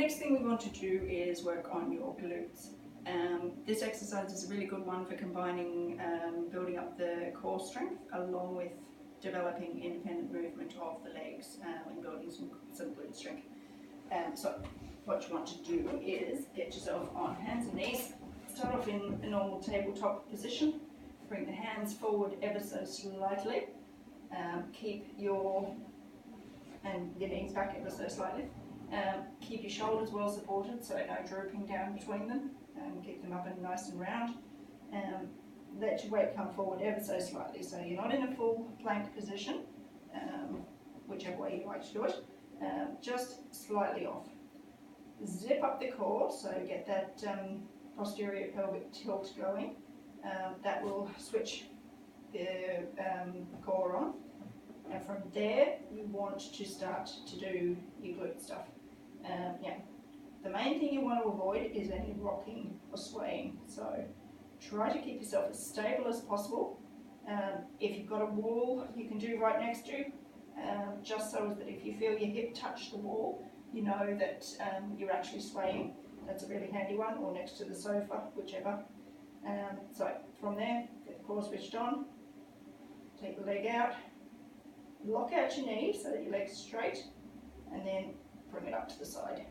next thing we want to do is work on your glutes. This exercise is a really good one for combining building up the core strength along with developing independent movement of the legs and building some glute strength. So what you want to do is get yourself on hands and knees. Start off in a normal tabletop position. Bring the hands forward ever so slightly. Keep your knees back ever so slightly. Keep your shoulders well supported, so no drooping down between them. Keep them up and nice and round. Let your weight come forward ever so slightly, so you're not in a full plank position, whichever way you like to do it, just slightly off. Zip up the core, so get that posterior pelvic tilt going. That will switch the core on, and from there you want to start to do your glute stuff. The main thing you want to avoid is any rocking or swaying, so try to keep yourself as stable as possible. If you've got a wall you can do right next to you, just so that if you feel your hip touch the wall, you know that you're actually swaying. That's a really handy one, or next to the sofa, whichever. So from there, get the core switched on, take the leg out, lock out your knee so that your leg's straight, and then bring it up to the side.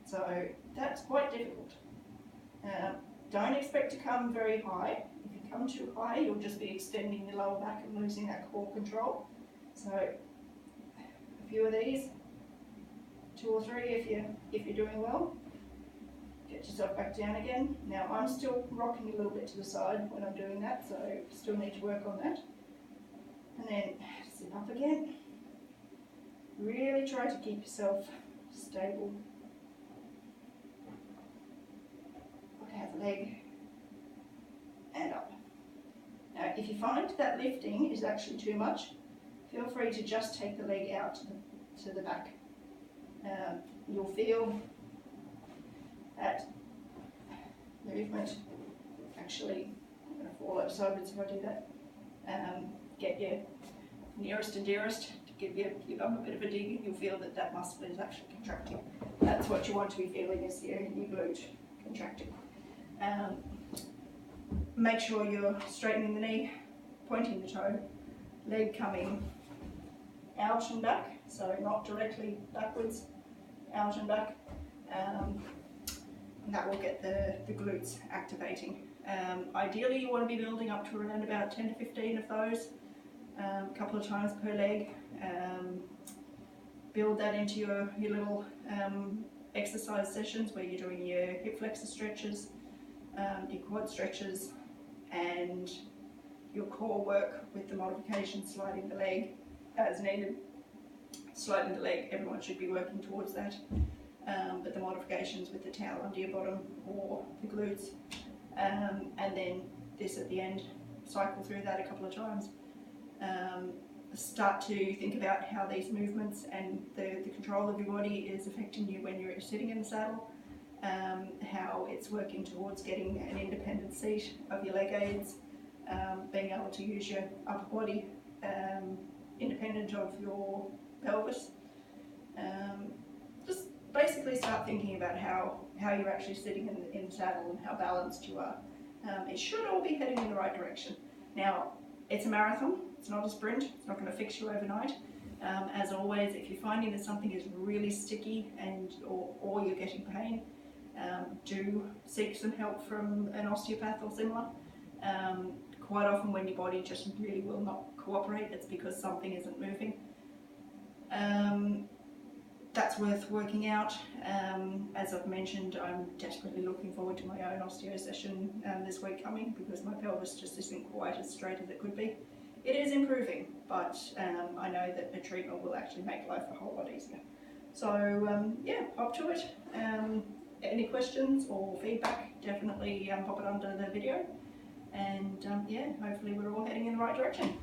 So that's quite difficult. Don't expect to come very high. If you come too high, you'll just be extending your lower back and losing that core control. So a few of these, 2 or 3 if you're doing well. Get yourself back down again. Now I'm still rocking a little bit to the side when I'm doing that, so still need to work on that. And then zip up again. Really try to keep yourself stable. Look out the leg and up. Now if you find that lifting is actually too much, feel free to just take the leg out to the back. You'll feel that movement. Actually, I'm going to fall over sideways if I do that. Get your nearest and dearest to give your bum a bit of a dig. You'll feel that that muscle is actually contracting. That's what you want to be feeling, is your glute contracting. Make sure you're straightening the knee, pointing the toe, leg coming out and back, so not directly backwards, out and back. And that will get the glutes activating. Ideally you want to be building up to around about 10 to 15 of those, a couple of times per leg. Build that into your little exercise sessions where you're doing your hip flexor stretches, your quad stretches, and your core work with the modification, sliding the leg as needed. Sliding the leg, everyone should be working towards that. But the modifications with the towel under your bottom or the glutes, and then this at the end, cycle through that a couple of times. Start to think about how these movements and the control of your body is affecting you when you're sitting in the saddle, how it's working towards getting an independent seat of your leg aids, being able to use your upper body independent of your pelvis. Just basically start thinking about how you're actually sitting in the saddle and how balanced you are. It should all be heading in the right direction. Now, it's a marathon, it's not a sprint, it's not going to fix you overnight. As always, if you're finding that something is really sticky or you're getting pain, do seek some help from an osteopath or similar. Quite often when your body just really will not cooperate, it's because something isn't moving. That's worth working out. As I've mentioned, I'm desperately looking forward to my own osteo session this week coming, because my pelvis just isn't quite as straight as it could be. It is improving, but I know that the treatment will actually make life a whole lot easier. So yeah, up to it. Any questions or feedback, definitely pop it under the video. And yeah, hopefully we're all heading in the right direction.